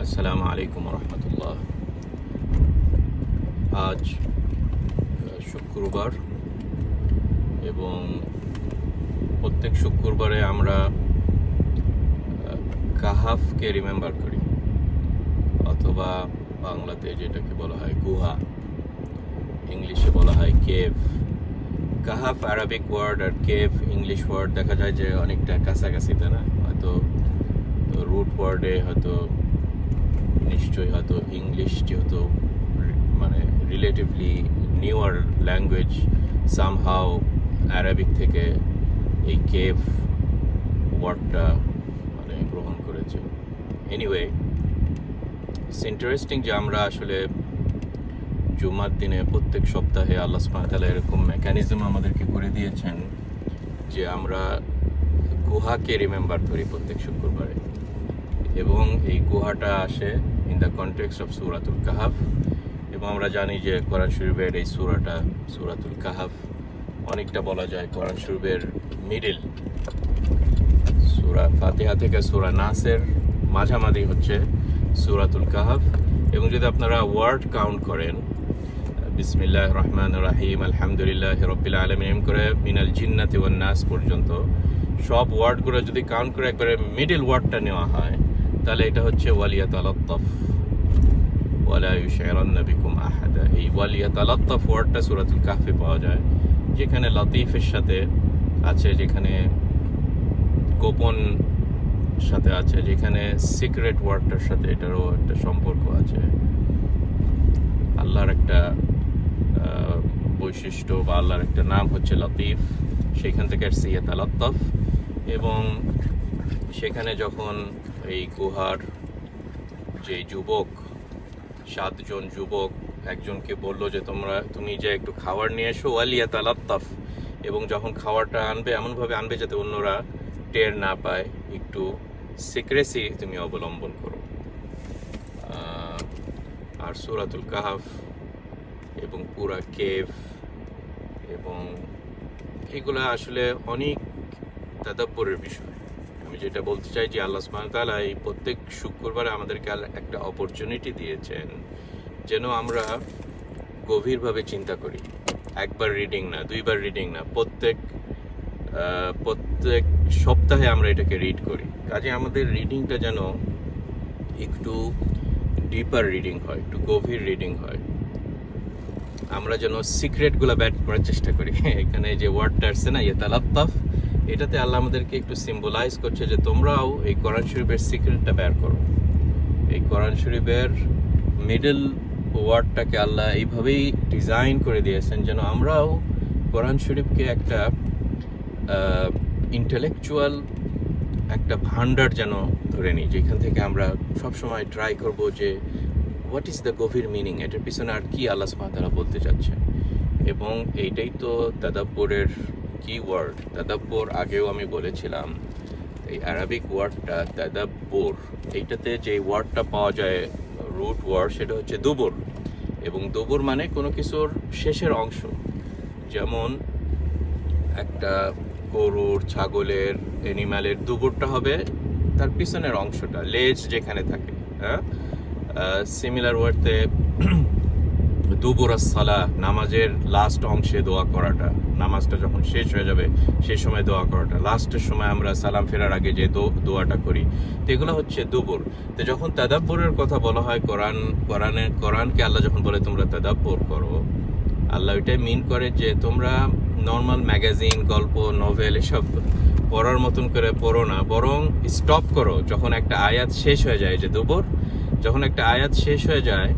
আসসালামু আলাইকুম রহমতুল্লাহ। আজ শুক্রবার এবং প্রত্যেক শুক্রবারে আমরা কাহাফকে রিমেম্বার করি, অথবা বাংলাতে যেটাকে বলা হয় গুহা, ইংলিশে বলা হয় কেভ। কাহাফ আরবিক ওয়ার্ড আর কেভ ইংলিশ ওয়ার্ড দেখা যায় যে অনেকটা কাছাকাছি, তাই না? হয়তো রুট ওয়ার্ডে হয়তো নিশ্চয়ই হয়তো ইংলিশ যেহেতু মানে relatively newer language, somehow Arabic থেকে এই কেভ ওয়ার্ডটা মানে গ্রহণ করেছে। এনিওয়ে, ইটস ইন্টারেস্টিং যে আমরা আসলে জুমার দিনে প্রত্যেক সপ্তাহে আল্লাহ সুবহানাহু ওয়া তাআলা এরকম মেকানিজম আমাদেরকে করে দিয়েছেন যে আমরা গুহাকে রিমেম্বার করি প্রত্যেক শুক্রবারে, এবং এই গুহাটা আসে ইন দ্য কনটেক্সট অফ সূরাতুল কাহাফ। এবং আমরা জানি যে কোরআন শরীফের এই সূরাটা, সূরাতুল কাহাফ, অনেকটা বলা যায় কোরআন শরীফের মিডিল। সূরা ফাতিহা থেকে সূরা নাসের মাঝামাঝি হচ্ছে সূরাতুল কাহাফ। এবং যদি আপনারা ওয়ার্ড কাউন্ট করেন, বিসমিল্লাহির রহমানির রহিম, আলহামদুলিল্লাহি রাব্বিল আলামিন করে মিনাল জিন্নাতি ওয়ান নাস পর্যন্ত সব ওয়ার্ডগুলো যদি কাউন্ট করে একবারে মিডল ওয়ার্ডটা নেওয়া হয়, তাহলে এটা হচ্ছে ওয়ালিয়াতালাত্তাফ ওয়ালা ইউশিরান্না বিকুম আহাদা। এই ওয়ালিয়াতালাত্তাফ ওয়ার্ডটা সূরাতুল কাহফে পাওয়া যায়, যেখানে লতিফের সাথে আছে, যেখানে গোপন সাথে আছে, যেখানে সিক্রেট ওয়ার্ডটার সাথে এটারও একটা সম্পর্ক আছে। আল্লাহর একটা বৈশিষ্ট্য বা আল্লাহর একটা নাম হচ্ছে লতিফ, সেখান থেকে আসছে ইয়াতালাত্তাফ। এবং সেখানে যখন এই গুহার যে যুবক, 7 জন যুবক একজনকে বলল যে তুমি যে একটু খাবার নিয়ে এসো, ওয়ালিয়াতালাত্তাফ, এবং যখন খাবারটা আনবে এমনভাবে আনবে যাতে অন্যরা টের না পায়, একটু সিক্রেসি তুমি অবলম্বন করো। আর সূরাতুল কাহাফ এবং পুরা কেভ এবং এগুলা আসলে অনেক তাদাব্বুরের বিষয়। আমি যেটা বলতে চাই যে আল্লাহ সুবহানাহু ওয়া তাআলা এই প্রত্যেক শুক্রবারে আমাদেরকে একটা অপরচুনিটি দিয়েছেন যেন আমরা গভীরভাবে চিন্তা করি। একবার রিডিং না, 2বার রিডিং না, প্রত্যেক সপ্তাহে আমরা এটাকে রিড করি। কাজে আমাদের রিডিংটা যেন একটু ডিপার রিডিং হয়, একটু গভীর রিডিং হয়। আমরা যেন সিক্রেটগুলো ব্যাট করার চেষ্টা করি। এখানে যে ওয়ার্ডটা আসছে না, ইয়াতালাত্তাফ, এটাতে আল্লাহ আমাদেরকে একটু সিম্বলাইজ করছে যে তোমরাও এই কোরআন শরীফের সিক্রেটটা বের করো। এই কোরআন শরীফের মিডল ওয়ার্ডটাকে আল্লাহ এইভাবেই ডিজাইন করে দিয়েছেন যেন আমরাও কোরআন শরীফকে একটা ইন্টেলেকচুয়াল একটা ভান্ডার যেন ধরে নিই, যেখান থেকে আমরা সবসময় ট্রাই করব যে হোয়াট ইজ দ্য গভীর মিনিং, এটার পিছনে আর কি আল্লাহ সুবহানাহু ওয়া তাআলা বলতে চাচ্ছেন। এবং এইটাই তো তাদাব্বুরের কি ওয়ার্ড। তাদাব্বুর আগেও আমি বলেছিলাম, এই আরবিক ওয়ার্ডটা তাদাব্বুর, এইটাতে যে ওয়ার্ডটা পাওয়া যায় রুট ওয়ার্ড, সেটা হচ্ছে দুবুর। এবং দুবুর মানে কোনো কিছুর শেষের অংশ। যেমন একটা গরুর, ছাগলের, অ্যানিম্যালের দুবুরটা হবে তার পিছনের অংশটা, লেজ যেখানে থাকে। হ্যাঁ, সিমিলার ওয়ার্ডতে দুবুর আস-সালাহ, নামাজের লাস্ট অংশে দোয়া করাটা, নামাজটা যখন শেষ হয়ে যাবে সেই সময় দোয়া করাটা, লাস্টের সময় আমরা সালাম ফেরার আগে যে দোয়াটা করি, তো এগুলো হচ্ছে দুবুর। তো যখন তাদাব্বুরের কথা বলা হয় কোরআনকে আল্লাহ যখন বলে তোমরা তাদাব্বুর করো, আল্লাহ এটাই মিন করে যে তোমরা নর্মাল ম্যাগাজিন, গল্প, নভেল এসব পড়ার মতন করে পড়ো না, বরং স্টপ করো যখন একটা আয়াত শেষ হয়ে যায়। যে দুবুর, যখন একটা আয়াত শেষ হয়ে যায়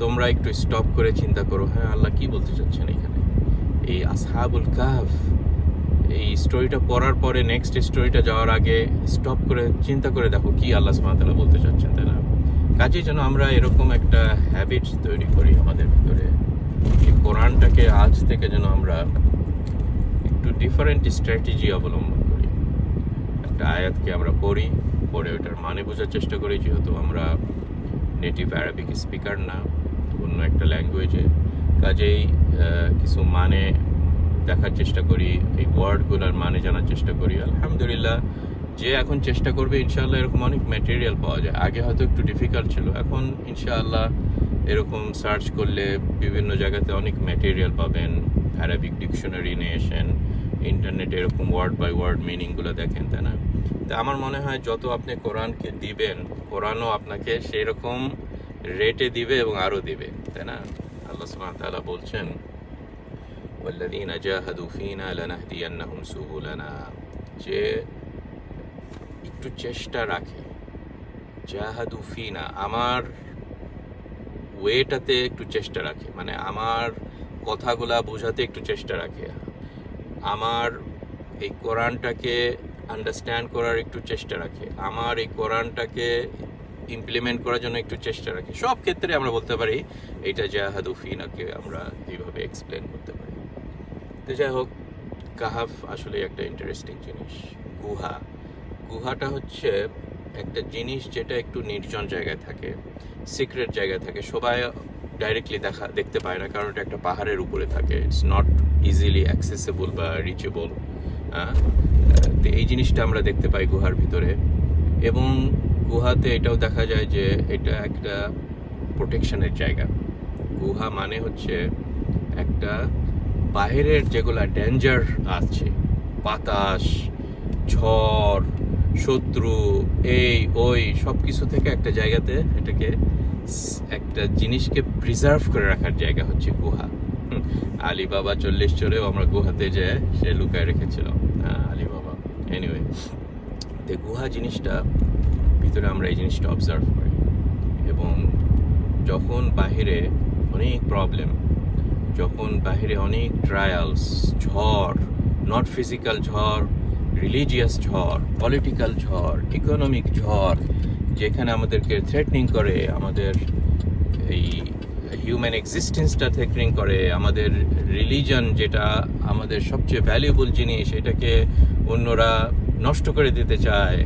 তোমরা একটু স্টপ করে চিন্তা করো, হ্যাঁ আল্লাহ কি বলতে চাচ্ছেন এখানে। এই আসহাবুল কাহফ, এই স্টোরিটা পড়ার পরে নেক্সট স্টোরিটা যাওয়ার আগে স্টপ করে চিন্তা করে দেখো কি আল্লাহ সুবহানাহু ওয়া তাআলা বলতে চাচ্ছেন, তাই না? কাজেই যেন আমরা এরকম একটা হ্যাবিট তৈরি করি আমাদের ভিতরে, এই কোরআনটাকে আজ থেকে যেন আমরা একটু ডিফারেন্ট স্ট্র্যাটেজি অবলম্বন করি। একটা আয়াতকে আমরা পড়ি, পড়ে ওটার মানে বোঝার চেষ্টা করি, যেহেতু আমরা নেটিভ অ্যারাবিক স্পিকার না, অন্য একটা ল্যাঙ্গুয়েজে। কাজেই কিছু মানে দেখার চেষ্টা করি, এই ওয়ার্ডগুলোর মানে জানার চেষ্টা করি। আলহামদুলিল্লাহ যে এখন চেষ্টা করবে ইনশাআল্লাহ এরকম অনেক ম্যাটেরিয়াল পাওয়া যায়। আগে হয়তো একটু ডিফিকাল্ট ছিল, এখন ইনশাআল্লাহ এরকম সার্চ করলে বিভিন্ন জায়গাতে অনেক ম্যাটেরিয়াল পাবেন। অ্যারাবিক ডিকশনারি নিয়ে এসেন, ইন্টারনেটে এরকম ওয়ার্ড বাই ওয়ার্ড মিনিংগুলো দেখেন, তাই না? তো আমার মনে হয় যত আপনি কোরআনকে দিবেন, কোরআনও আপনাকে সেই রকম রেটে দিবে এবং আরও দিবে, তাই না? আল্লাহ সুবহানাহু ওয়া তাআলা বলছেন, ওয়াল্লাযীনা জাহাদু ফীনা লানাহদিয়ান্নাহুম সুবুলানা, যে একটু চেষ্টা রাখে, জাহাদু ফীনা, আমার ওয়েটাতে একটু চেষ্টা রাখে, মানে আমার কথাগুলা বোঝাতে একটু চেষ্টা রাখে, আমার এই কোরআনটাকে আন্ডারস্ট্যান্ড করার একটু চেষ্টা রাখে, আমার এই কোরআনটাকে ইমপ্লিমেন্ট করার জন্য একটু চেষ্টা রাখে। সব ক্ষেত্রে আমরা বলতে পারি এইটা জাহাদু ফীনাকে আমরা এইভাবে এক্সপ্লেন করতে পারি। তো যাই হোক, কাহাফ আসলে একটা ইন্টারেস্টিং জিনিস। গুহাটা হচ্ছে একটা জিনিস যেটা একটু নির্জন জায়গায় থাকে, সিক্রেট জায়গায় থাকে, সবাই ডাইরেক্টলি দেখতে পায় না, কারণ এটা একটা পাহাড়ের উপরে থাকে, ইটস নট ইজিলি অ্যাক্সেসেবল বা রিচেবল। তো এই জিনিসটা আমরা দেখতে পাই গুহার ভিতরে, এবং গুহাতে এটাও দেখা যায় যে এটা একটা প্রোটেকশনের জায়গা। গুহা মানে হচ্ছে একটা বাইরের যেগুলা ডেঞ্জার আছে, বাতাস, ঝড়, শত্রু, এই ওই সব কিছু থেকে একটা জায়গাতে এটাকে একটা জিনিসকে প্রিজার্ভ করে রাখার জায়গা হচ্ছে গুহা। আলী বাবা 40 চলেও আমরা গুহাতে যে সে লুকায় রেখেছিল আলী বাবা। এনিওয়ে, তো গুহা জিনিসটা ভিতরে আমরা এই জিনিসটা অবজার্ভ করি, এবং যখন বাহিরে অনেক প্রবলেম, যখন বাহিরে অনেক ট্রায়ালস, ঝড়, নট ফিজিক্যাল ঝড়, রিলিজিয়াস ঝড়, পলিটিক্যাল ঝড়, ইকোনমিক ঝড়, যেখানে আমাদেরকে থ্রেটনিং করে, আমাদের এই হিউম্যান এক্সিস্টেন্সটা থ্রেটনিং করে, আমাদের রিলিজন যেটা আমাদের সবচেয়ে ভ্যালুয়েবল জিনিস, এটাকে অন্যরা নষ্ট করে দিতে চায়,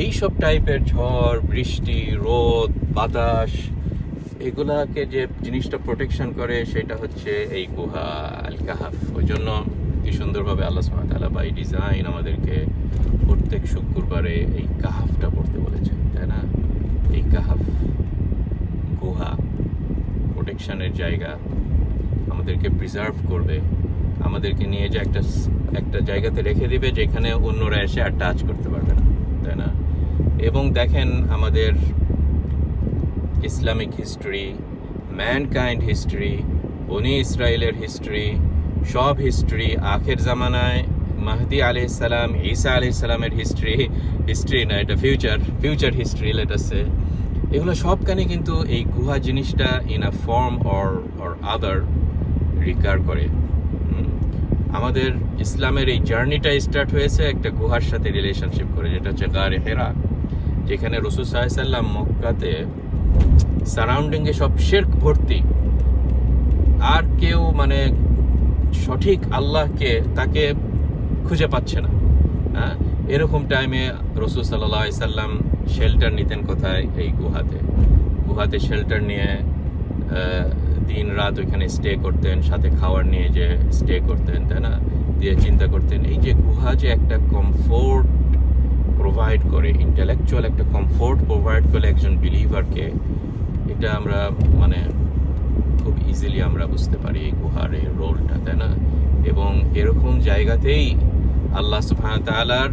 এই সব টাইপের ঝড়, বৃষ্টি, রোদ, বাতাস, এগুলাকে যে জিনিসটা প্রোটেকশন করে সেটা হচ্ছে এই গুহা আল কাহাফ। ওই জন্য কি সুন্দরভাবে আল্লাহ সুবহানাহু ওয়া তাআলা বাই ডিজাইন আমাদেরকে প্রত্যেক শুক্রবারে এই কাহাফটা পড়তে বলেছেন, তাই না? এই কাহাফ, গুহা, প্রোটেকশনের জায়গা, আমাদেরকে প্রিজার্ভ করবে, আমাদেরকে নিয়ে যে একটা জায়গাতে রেখে দিবে যেখানে অন্যরা এসে আর টাচ করতে পারবে না, তাই না? এবং দেখেন আমাদের ইসলামিক হিস্ট্রি, ম্যানকাইন্ড হিস্ট্রি, বনি ইসরায়েলের হিস্ট্রি, সব হিস্ট্রি, আখের জামানায় মাহদি আলাইহিস সালাম, ঈসা আলাইহিস সালামের হিস্ট্রি না, এটা ফিউচার হিস্ট্রি লেট আস সে, এগুলো সবখানে কিন্তু এই গুহা জিনিসটা in a form or other recur করে। আমাদের ইসলামের এই জার্নিটা স্টার্ট হয়েছে একটা গুহার সাথে রিলেশনশিপ করে, যেটা হচ্ছে গারে হেরা, যেখানে রাসূল সাল্লাল্লাহু আলাইহি ওয়াসাল্লাম মক্কাতে সারাউন্ডিংয়ে সব শিরক ভর্তি, আর কেউ মানে সঠিক আল্লাহকে তাকে খুঁজে পাচ্ছে না। এরকম টাইমে রাসূল সাল্লাল্লাহু আলাইহি ওয়াসাল্লাম শেল্টার নিতেন কোথায়? এই গুহাতে শেল্টার নিয়ে দিন রাত ওইখানে স্টে করতেন, সাথে খাবার নিয়ে যে স্টে করতেন, তাই না? দিয়ে চিন্তা করতেন এই যে গুহা যে একটা কমফোর্ট প্রোভাইড করে, ইন্টেলেকচুয়াল একটা কমফোর্ট প্রোভাইড করে একজন বিলিভারকে, এটা আমরা মানে খুব ইজিলি আমরা বুঝতে পারি এই গুহার এই রোলটা, তাই না? এবং এরকম জায়গাতেই আল্লাহ সুবহানাহু ওয়া তাআলার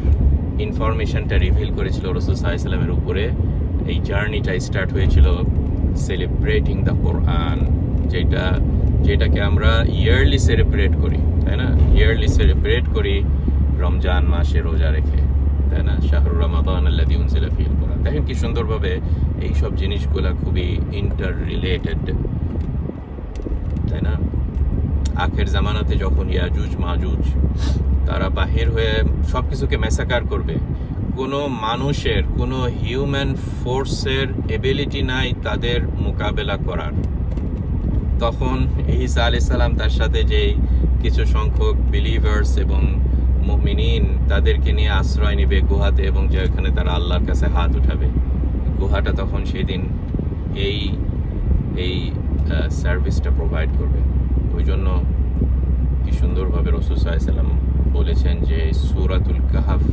ইনফরমেশনটা রিভিল করেছিল রাসূল সাল্লাল্লাহু আলাইহি ওয়াসাল্লামের উপরে। এই জার্নিটা স্টার্ট হয়েছিল সেলিব্রেটিং দ্য কোরআন, যেটাকে আমরা ইয়ারলি সেলিব্রেট করি, তাই না? ইয়ারলি সেলিব্রেট করি রমজান মাসে রোজা রেখে, তাই না? শাহরু রমাদান আল্লাযী উনজিলা ফীহিল কোরআন। দেখেন কি সুন্দরভাবে এই সব জিনিসগুলো খুবই ইন্টার রিলেটেড, তাই না? আখের জামানাতে যখন ইয়াজুজ মাজুজ তারা বাহির হয়ে সব কিছুকে ম্যাসাকার করবে, কোনো মানুষের, কোনো হিউম্যান ফোর্সের এবিলিটি নাই তাদের মোকাবেলা করার, তখন ঈসা আলাইহিস সালাম তার সাথে যে কিছু সংখ্যক বিলিভার্স এবং মুমিনিন তাদেরকে নিয়ে আশ্রয় নেবে গুহাতে, এবং যেখানে তারা আল্লাহর কাছে হাত উঠাবে, গুহাটা তখন সেদিন এই সার্ভিসটা প্রোভাইড করবে। ওই জন্য কি সুন্দরভাবে রাসূল সাল্লাল্লাহু আলাইহি ওয়াসাল্লাম বলেছেন যে সূরাতুল কাহাফ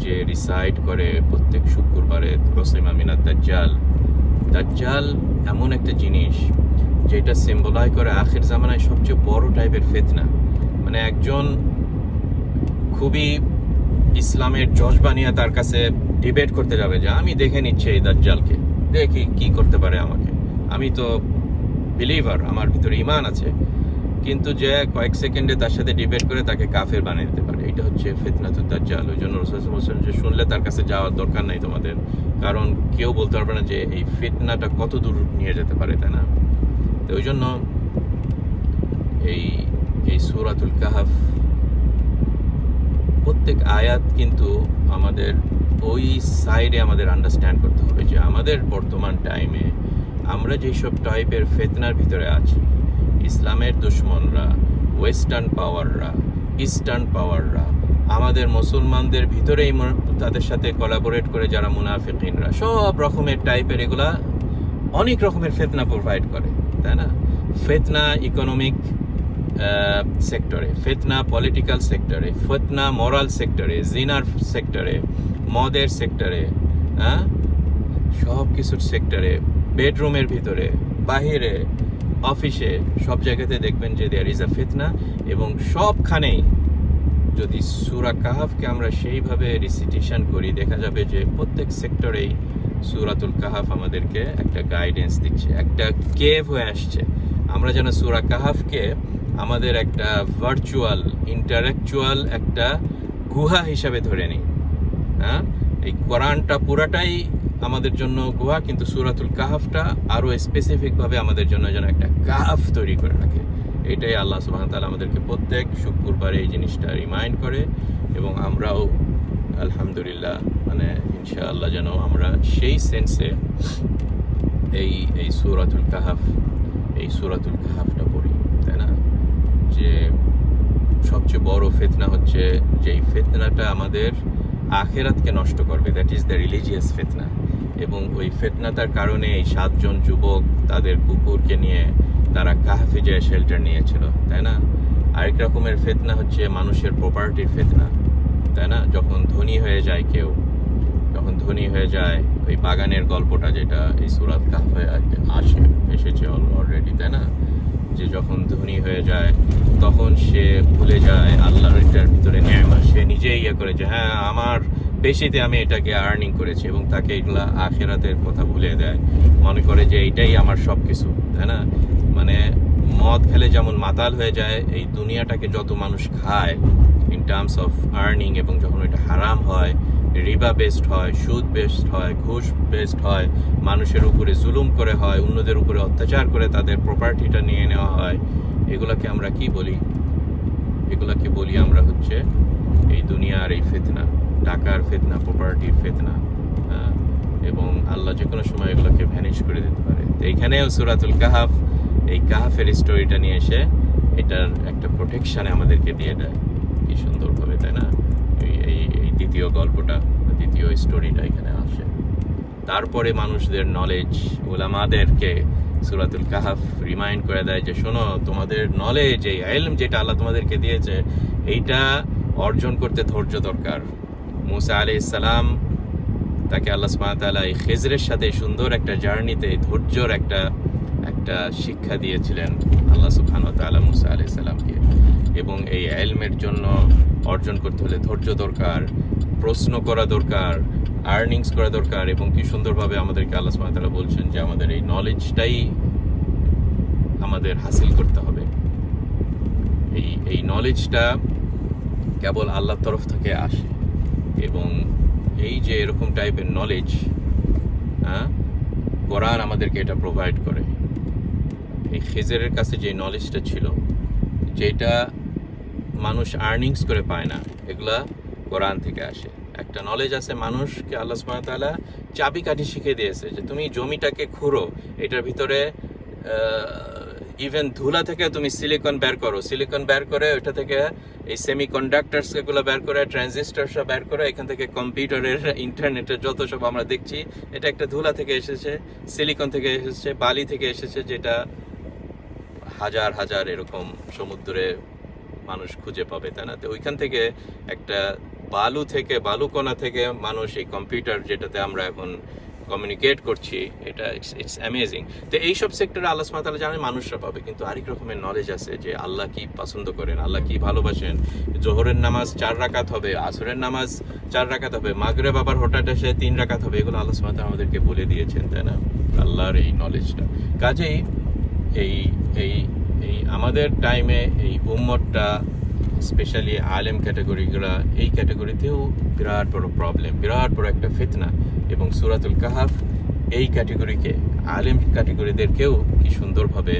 যে রিসাইড করে প্রত্যেক শুক্রবারে রসিমা মিনাত দাজ্জাল। দাজ্জাল এমন একটা জিনিস যেটা সিম্বলাইজ করে আখির জামানায় সবচেয়ে বড় টাইপের ফিতনা। মানে একজন খুবই ইসলামের জজবা নিয়ে তার কাছে ডিবেট করতে যাবে যে আমি দেখে নিচ্ছি এই দাজ্জালকে, দেখি কি করতে পারে আমাকে, আমি তো বিলিভার, আমার ভিতরে ঈমান আছে, কিন্তু যে কয়েক সেকেন্ডে তার সাথে ডিবেট করে তাকে কাফের বানিয়ে দিতে পারে। এটা হচ্ছে ফিতনাতুদ দাজ্জাল। ওই জন্য রাসূল সাল্লাল্লাহু আলাইহি ওয়াসাল্লাম যে শুনলে তার কাছে যাওয়ার দরকার নাই তোমাদের, কারণ কেউ বলতে পারবে না যে এই ফিতনাটা কত দূর নিয়ে যেতে পারে, তাই না? তো ওই জন্য এই এই সূরাতুল কাহফ প্রত্যেক আয়াত কিন্তু আমাদের ওই সাইডে আমাদের আন্ডারস্ট্যান্ড করতে হবে যে আমাদের বর্তমান টাইমে আমরা যেসব টাইপের ফিতনার ভিতরে আছি, ইসলামের দুশমনরা, ওয়েস্টার্ন পাওয়াররা, ইস্টার্ন পাওয়াররা, আমাদের মুসলমানদের ভিতরেই তাদের সাথে কোলাবোরেট করে যারা মুনাফিকিনরা, সব রকমের টাইপের এগুলা অনেক রকমের ফিতনা প্রোভাইড করে, তাই না? ফিতনা ইকোনমিক সেক্টরে, ফিতনা পলিটিক্যাল সেক্টরে, ফিতনা মোরাল সেক্টরে, জিনার সেক্টরে, মদের সেক্টরে, হ্যাঁ, সব কিছুর সেক্টরে, বেডরুমের ভিতরে, বাহিরে, অফিসে, সব জায়গাতে দেখবেন যে দেয়ার ইজ আ ফিতনা। এবং সবখানেই যদি সূরা কাহফকে আমরা সেইভাবে রিসিটেশন করি, দেখা যাবে যে প্রত্যেক সেক্টরেই সূরাতুল কাহফ আমাদেরকে একটা গাইডেন্স দিচ্ছে, একটা কেভ হয়ে আসছে। আমরা যেন সূরা কাহফকে আমাদের একটা ভার্চুয়াল ইন্টারেকচুয়াল একটা গুহা হিসাবে ধরে নিই। হ্যাঁ, এই কোরআনটা পুরাটাই আমাদের জন্য গুহা, কিন্তু সূরাতুল কাহফটা আরো স্পেসিফিকভাবে আমাদের জন্য যেন একটা কাহফ তৈরি করে রাখে। এটাই আল্লাহ সুবহানাহু ওয়া তাআলা আমাদেরকে প্রত্যেক শুক্রবারে এই জিনিসটা রিমাইন্ড করে, এবং আমরাও আলহামদুলিল্লাহ মানে ইনশাআল্লাহ যেন আমরা সেই সেন্সে এই সূরাতুল কাহফটা পড়ি, তাই না? যে সবচেয়ে বড় ফিতনা হচ্ছে যেই ফিতনাটা আমাদের আখিরাতকে নষ্ট করবে, দ্যাট ইজ দ্য রিলিজিয়াস ফিতনা। এবং ওই ফিতনাটার কারণে এই 7 জন যুবক তাদের কুকুরকে নিয়ে তারা কাহফে যায় শেল্টার নিয়েছিল, তাই না? আরেক রকমের ফিতনা হচ্ছে মানুষের প্রপার্টির ফিতনা, তাই না? যখন ধনী হয়ে যায় কেউ, যখন ধনী হয়ে যায়, ওই বাগানের গল্পটা যেটা এই সূরাত কাহফে এসেছে অলরেডি, তাই না? যে যখন ধনী হয়ে যায় তখন সে ভুলে যায় আল্লাহর এটার ভিতরে নেয়ামত, সে নিজেই ইয়ে করে যে হ্যাঁ আমার বেশিতে আমি এটাকে আর্নিং করেছি, এবং তাকে এগুলা আখিরাতের কথা ভুলে দেয়, মনে করে যে এইটাই আমার সব কিছু, তাই না? মানে মদ খেলে যেমন মাতাল হয়ে যায়, এই দুনিয়াটাকে যত মানুষ খায় ইন টার্মস অফ আর্নিং, এবং যখন এটা হারাম হয়, রিবা বেসড হয়, সুদ বেসড হয়, ঘুষ বেসড হয়, মানুষের উপরে জুলুম করে হয়, অন্যদের উপরে অত্যাচার করে তাদের প্রপার্টিটা নিয়ে নেওয়া হয়, এগুলাকে আমরা কি বলি? এগুলাকে বলি আমরা হচ্ছে এই দুনিয়ার এই ফিতনা, টাকার ফিতনা, প্রপার্টির ফিতনা। এবং আল্লাহ যে কোনো সময় এগুলোকে ভ্যানিশ করে দিতে পারে। তো এইখানেও সূরাতুল কাহফ এই কাহফের স্টোরিটা নিয়ে এসে এটার একটা প্রোটেকশানে আমাদেরকে দিয়ে দেয়, কি সুন্দরভাবে, তাই না? এই দ্বিতীয় গল্পটা, দ্বিতীয় স্টোরিটা এখানে আসে। তারপরে মানুষদের নলেজ, উলামাদেরকে সূরাতুল কাহফ রিমাইন্ড করে দেয় যে শোনো, তোমাদের নলেজ, এই ইলম যেটা আল্লাহ তোমাদেরকে দিয়েছে, এইটা অর্জন করতে ধৈর্য দরকার। মুসা আলাইহিস সালাম, তাকে আল্লাহ সুবহানাহু ওয়া তাআলা এই খিজরের সাথে সুন্দর একটা জার্নিতে ধৈর্যর একটা শিক্ষা দিয়েছিলেন আল্লাহ সুবহানাহু ওয়া তাআলা মুসা আলাইহিস সালামকে। এবং এই ইলমের জন্য অর্জন করতে হলে ধৈর্য দরকার, প্রশ্ন করা দরকার, আর্নিংস করা দরকার, এবং কি সুন্দরভাবে আমাদেরকে আল্লাহ সুবহানাহু ওয়া তাআলা বলছেন যে আমাদের এই নলেজটাই আমাদের হাসিল করতে হবে। এই নলেজটা কেবল আল্লাহর তরফ থেকে আসে, এবং এই যে এরকম টাইপের নলেজ, হ্যাঁ, কোরআন আমাদেরকে এটা প্রোভাইড করে। এই খিজরের কাছে যে নলেজটা ছিল, যেটা মানুষ আর্নিংস করে পায় না, এগুলা কোরআন থেকে আসে। একটা নলেজ আছে মানুষকে আল্লাহ সুবহানাহু ওয়া তাআলা চাবিকাঠি শিখিয়ে দিয়েছে যে তুমি জমিটাকে খুঁড়ো, এটার ভিতরে ইভেন ধুলা থেকে তুমি সিলিকন বের করো, সিলিকন বের করে ওইটা থেকে এই সেমি কন্ডাক্টার্স এগুলো বের করে, ট্রানজিস্টারসরা বের করে, এখান থেকে কম্পিউটারের, ইন্টারনেটের যত সব আমরা দেখছি, এটা একটা ধুলা থেকে এসেছে, সিলিকন থেকে এসেছে, বালি থেকে এসেছে, যেটা হাজার হাজার এরকম সমুদ্রে মানুষ খুঁজে পাবে, তাই না? তো ওইখান থেকে একটা বালুকণা থেকে মানুষ এই কম্পিউটার যেটাতে আমরা এখন কমিউনিকেট করছি, এটা ইটস অ্যামেজিং। তো এইসব সেক্টরে আল্লাহ সুবহানাহু ওয়া তাআলা জানেন মানুষরা পাবে, কিন্তু আরেক রকমের নলেজ আছে যে আল্লাহ কি পছন্দ করেন, আল্লাহ কি ভালোবাসেন। জোহরের নামাজ 4 রাকাত হবে, আসরের নামাজ 4 রাকাত হবে, মাগরিব আবার হঠাৎ এসে 3 রাকাত হবে, এগুলো আল্লাহ সুবহানাহু ওয়া তাআলা আমাদেরকে বলে দিয়েছেন, তাই না? আল্লাহর এই নলেজটা। কাজেই এই এই এই আমাদের টাইমে এই উম্মতটা, স্পেশালি আলেম ক্যাটাগরিগুলা, এই ক্যাটাগরিতেও বিরাট বড় প্রবলেম, বিরাট বড় একটা ফিতনা। এবং সূরাতুল কাহাফ এই ক্যাটাগরিকে, আলেম ক্যাটাগরিদেরকেও কি সুন্দরভাবে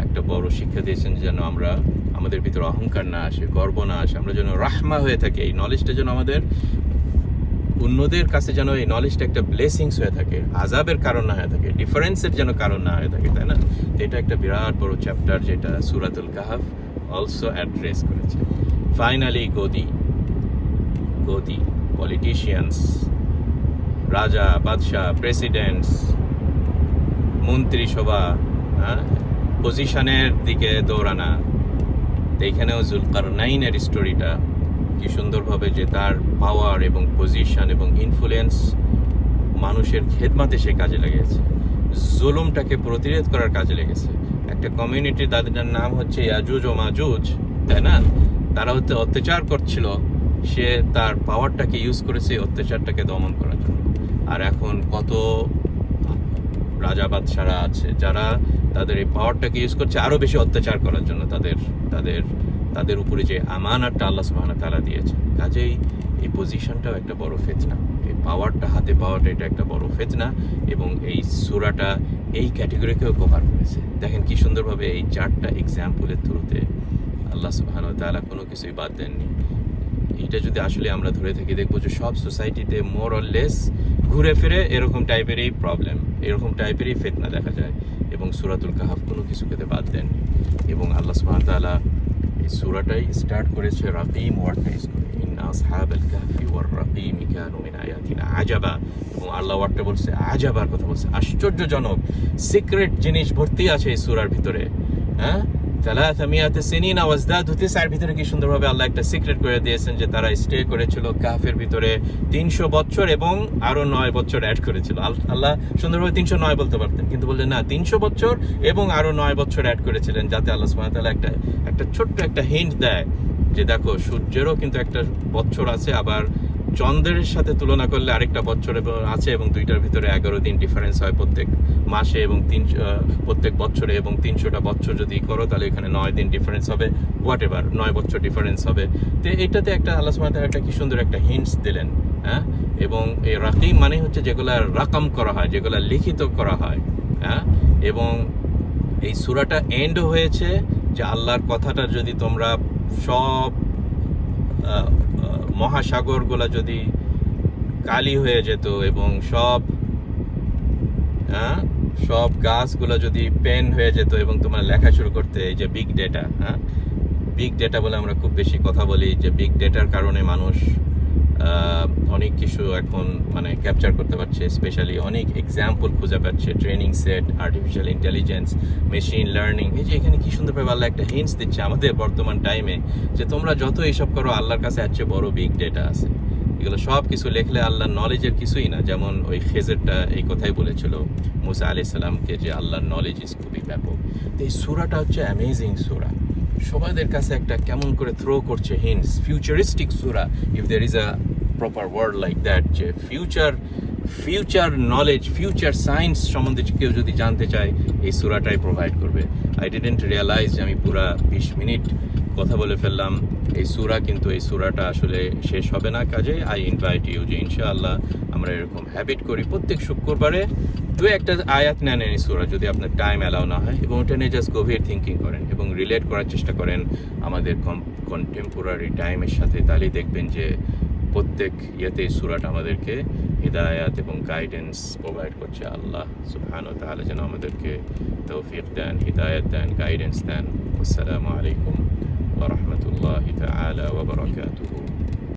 একটা বড় শিক্ষা দিয়েছেন, যেন আমরা আমাদের ভিতরে অহংকার না আসে, গর্ব না আসে, আমরা যেন রাহমা হয়ে থাকি। এই নলেজটা যেন আমাদের অন্যদের কাছে যেন এই নলেজটা একটা ব্লেসিংস হয়ে থাকে, আযাবের কারণ না হয়ে থাকে, ডিফারেন্সের যেন কারণ না হয়ে থাকে, তাই না? তো এটা একটা বিরাট বড় চ্যাপ্টার যেটা সূরাতুল কাহাফ অলসো অ্যাড্রেস করেছে। ফাইনালি গদি পলিটিশিয়ানস, রাজা, বাদশাহ, প্রেসিডেন্টস, মন্ত্রিসভা, পজিশনের দিকে দৌড়ানা। এইখানেও জুলকারনাইনের স্টোরিটা কি সুন্দরভাবে, যে তার পাওয়ার এবং পজিশন এবং ইনফ্লুয়েন্স মানুষের খেদমাতে সে কাজে লেগেছে, জুলুমটাকে প্রতিরোধ করার কাজে লেগেছে। একটা কমিউনিটি, তাদের নাম হচ্ছে ইয়াজুজ ও মাজুজ, তাই না? তারা হচ্ছে অত্যাচার করছিল, সে তার পাওয়ারটাকে ইউজ করেছে অত্যাচারটাকে দমন করার জন্য। আর এখন কত রাজা বাদশারা আছে যারা তাদের এই পাওয়ারটাকে ইউজ করছে আরো বেশি অত্যাচার করার জন্য, তাদের উপরে যে আমানাতটা আল্লাহ সুবহানাহু ওয়া তাআলা দিয়েছেন। কাজেই এই পজিশনটাও একটা বড় ফিতনা, এই পাওয়ারটা হাতে পাওয়াটা এটা একটা বড় ফিতনা। এবং এই সূরাটা এই ক্যাটাগরিকেও কভার করেছে। দেখেন কি সুন্দরভাবে এই 4টা এক্সাম্পলের থ্রুতে আল্লাহ সুবহানাহু ওয়া তাআলা কোনো কিছুই বাদ দেননি। এটা যদি আসলে আমরা ধরে থাকি, দেখবো যে সব সোসাইটিতে মোর অর লেস ঘুরে ফিরে এরকম টাইপেরই প্রবলেম, এরকম টাইপেরই ফিতনা দেখা যায়। এবং সূরাতুল কাহাফ কোনো কিছুকে বাদ দেননি। এবং আল্লাহ সুবহানাহু ওয়া তাআলা এই সূরাটাই স্টার্ট করেছে রাকিম ওয়ার্ডটা করে, ইন্না আসহাবাল কাহফি ওয়ার রাকিম কানু মিন আয়াতিনা আজাবা। এবং আল্লাহ ওয়ার্ডটা বলছে আজাবার কথা বলছে, আশ্চর্যজনক সিক্রেট জিনিস ভর্তি আছে এই সূরার ভিতরে। হ্যাঁ, 300 সিনিন ওয়াজদাদু 9 ভিতরে কি সুন্দরভাবে আল্লাহ একটা সিক্রেট করে দিয়েছেন, যে তারা স্টে করেছিল কাহফের ভিতরে 300 বছর এবং আরো 9 বছর অ্যাড করেছিল। আল্লাহ সুন্দরভাবে 309 বলতে পারতেন, কিন্তু বললেন না, 300 বছর এবং আরো 9 বছর অ্যাড করেছিলেন, যাতে আল্লাহ সুবহানাহু ওয়া তাআলা একটা ছোট্ট একটা হিন্ট দেয় যে দেখো সূর্যেরও কিন্তু একটা বছর আছে, আবার চন্দ্রের সাথে তুলনা করলে আরেকটা বছর আছে, এবং দুইটার ভিতরে 11 দিন ডিফারেন্স হয় প্রত্যেক মাসে, এবং প্রত্যেক বছরে, এবং 300টা বছর যদি করো তাহলে এখানে 9 দিন ডিফারেন্স হবে, হোয়াট এভার 9 বছর ডিফারেন্স হবে। তো এটাতে একটা আল্লাহ সুবহানাহু ওয়া তাআলা একটা কি সুন্দর একটা হিন্টস দিলেন। হ্যাঁ, এবং এই রাকিম মানে হচ্ছে যেগুলা রাকাম করা হয়, যেগুলা লিখিত করা হয়। হ্যাঁ, এবং এই সূরাটা এন্ড হয়েছে যে আল্লাহর কথাটা যদি তোমরা সব মহাসাগরগুলা যদি কালি হয়ে যেত, এবং সব গাছগুলো যদি পেন হয়ে যেত, এবং তোমরা লেখা শুরু করতে, এই যে বিগ ডেটা, বিগ ডেটা বলে আমরা খুব বেশি কথা বলি, যে বিগ ডেটার কারণে মানুষ অনেক কিছু এখন মানে ক্যাপচার করতে পারছে, স্পেশালি অনেক এক্সাম্পল খুঁজে পাচ্ছে, training set, artificial intelligence, machine learning. এই যে এখানে কি সুন্দরভাবে আল্লাহ একটা হিন্টস দিচ্ছে আমাদের বর্তমান টাইমে, যে তোমরা যত এইসব করো আল্লাহর কাছে এর চেয়ে বড় বিগ ডেটা আছে। এগুলো সব কিছু লেখলে আল্লাহর নলেজের কিছুই না। যেমন ওই খেজরটা এই কথাই বলেছিল মুসা আলাইহিস সালামকে, যে আল্লাহর নলেজ ইজ খুবই ব্যাপক। তো এই সূরাটা হচ্ছে অ্যামেজিং সূরা, সবাইদের কাছে একটা কেমন করে থ্রো করছে হিন্টস, ফিউচারিস্টিক সূরা, if there is a proper word like that, যে ফিউচার নলেজ, ফিউচার সায়েন্স সম্বন্ধে কেউ যদি জানতে চায় এই সূরাটাই প্রোভাইড করবে। আই ডিডন্ট রিয়ালাইজ যে আমি পুরা 20 মিনিট কথা বলে ফেললাম। এই সূরাটা আসলে শেষ হবে না। কাজে আই ইনভাইট ইউ যে ইনশাআল্লাহ আমরা এরকম হ্যাবিট করি, প্রত্যেক শুক্রবারে 2-1টা আয়াত নেন এই সূরা, যদি আপনার টাইম অ্যালাউ না হয়, এবং ওটা নিয়ে জাস্ট গভীর থিঙ্কিং করেন এবং রিলেট করার চেষ্টা করেন আমাদের কন্টেম্পোরারি টাইমের সাথে। তাহলেই দেখবেন যে প্রত্যেক ইয়েতেই সূরাটা আমাদেরকে হিদায়াত এবং গাইডেন্স প্রোভাইড করছে। আল্লাহ সুবহানাহু ওয়া তাআলা যেন আমাদেরকে তৌফিক দেন, হিদায়াত দেন, গাইডেন্স দেন। আসসালামু আলাইকুম ওয়া রাহমাতুল্লাহি তাআলা ওয়া বারাকাতুহু।